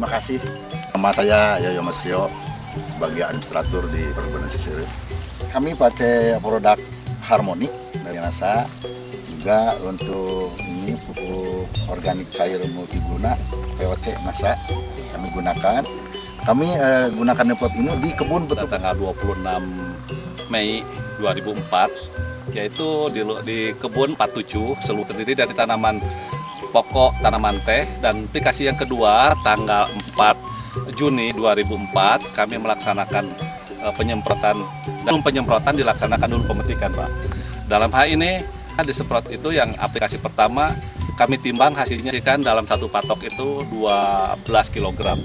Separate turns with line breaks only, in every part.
Terima kasih. Nama saya Yoyo Mas Rio sebagai administrator di Perkebunan Sisir. Kami pakai produk Harmonic dari NASA, juga untuk ini pupuk organik cair multiguna POC NASA kami gunakan. Kami gunakan nemplot ini di kebun betul.
Tanggal 26 Mei 2004, yaitu di kebun 47 seluruh terdiri dari tanaman pokok, tanaman teh. Dan aplikasi yang kedua tanggal 4 Juni 2004 kami melaksanakan penyemprotan. Dan penyemprotan dilaksanakan dulu pemetikan, Pak. Dalam hal ini disemprot itu yang aplikasi pertama kami timbang hasilnya kan dalam satu patok itu 12 kg.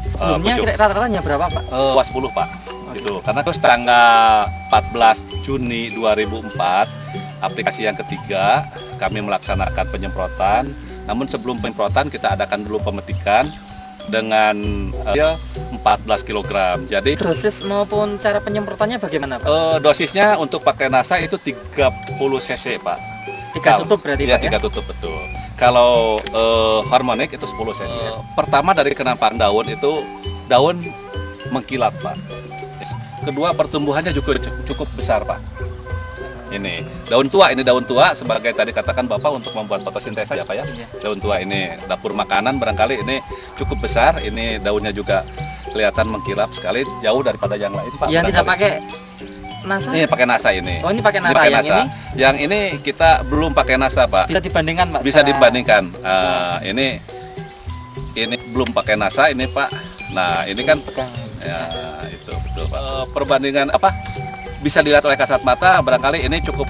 Sebelumnya rata-ratanya berapa, Pak?
10, Pak. Gitu. Karena terus tanggal 14 Juni 2004 aplikasi yang ketiga kami melaksanakan penyemprotan. Namun sebelum penyemprotan kita adakan dulu pemetikan dengan 14 kg. Jadi
Dosis maupun cara penyemprotannya bagaimana, Pak?
dosisnya untuk pakai NASA itu 30 cc, Pak.
3 tutup berarti,
ya,
Pak?
3 tutup, betul. Kalau Harmonic itu 10 cc. Pertama dari kenampakan daun itu daun mengkilat, Pak. Kedua pertumbuhannya juga cukup besar, Pak. Ini daun tua sebagai tadi katakan Bapak untuk membuat fotosintesa ya, Pak ya.
Iya.
Daun tua ini dapur makanan barangkali ini cukup besar. Ini daunnya juga kelihatan mengkilap sekali, jauh daripada yang lain, Pak.
Yang tidak pakai NASA?
Ini pakai NASA ini.
Oh, ini pakai NASA.
pakai
Yang
NASA.
ini
Yang ini kita belum pakai NASA, Pak.
bisa dibandingkan, Pak?
Bisa dibandingkan. Ini belum pakai NASA ini, Pak. Nah, ini kan ya itu betul, Pak. Perbandingan apa? Bisa dilihat oleh kasat mata, barangkali ini cukup,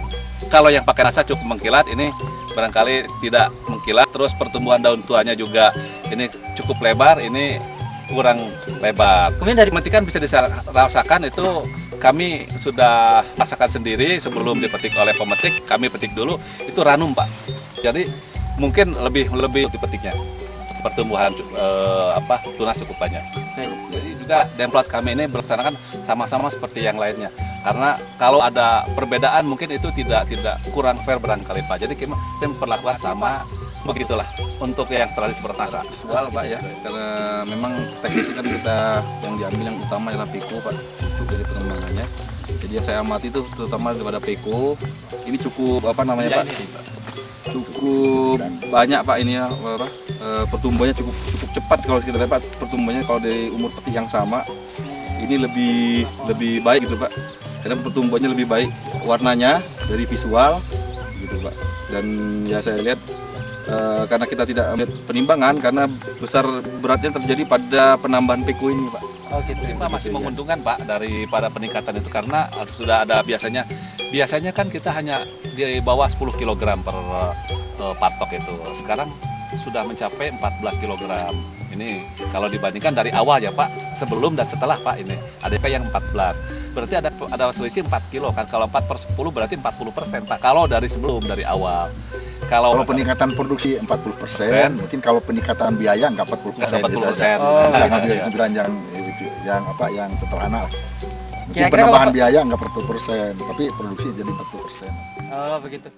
kalau yang pakai NASA cukup mengkilat, ini barangkali tidak mengkilat. Terus pertumbuhan daun tuanya juga ini cukup lebar, ini kurang lebar.
Kemudian dari
Pemetikan bisa dirasakan itu kami sudah rasakan sendiri sebelum dipetik oleh pemetik. Kami petik dulu itu ranum, Pak. Jadi mungkin lebih dipetiknya. Pertumbuhan tunas cukup banyak. Jadi juga demplot kami ini berlaksanakan sama-sama seperti yang lainnya. Karena kalau ada perbedaan mungkin itu tidak kurang fair barangkali, Pak. Jadi kita memperlakukan sama, begitulah untuk yang tradisi pertasa.
Visual, Pak ya, karena memang teknik kan kita yang diambil yang utama adalah peko, Pak, cukup dari pengembangannya. Jadi yang saya amati itu terutama daripada peko ini cukup Pak, cukup banyak, Pak, ini ya, pertumbuhannya cukup cepat kalau kita lihat, Pak. Pertumbuhannya kalau dari umur petik yang sama ini lebih baik gitu, Pak. Karena pertumbuhannya lebih baik, warnanya dari visual gitu, Pak. Dan ya saya lihat karena kita tidak melihat penimbangan karena besar beratnya terjadi pada penambahan peko ini, Pak.
Oh gitu, Pak, masih menguntungkan, Pak, daripada peningkatan itu karena sudah ada biasanya kan kita hanya di bawah 10 kg per patok itu. Sekarang sudah mencapai 14 kg. Ini kalau dibandingkan dari awal ya, Pak, sebelum dan setelah, Pak, ini ada yang 14. Berarti ada selisih 4 kilo kan. Kalau 4/10 berarti 40%, Pak. Kalau dari sebelum, dari awal. Kalau
peningkatan produksi 40%, mungkin kalau peningkatan biaya nggak 40%.
40%.
Bisa ngambil kesimpulan yang sederhana. Mungkin
Kira-kira
penambahan
kalau
biaya nggak 40%, tapi produksi jadi 40%.
Oh, begitu.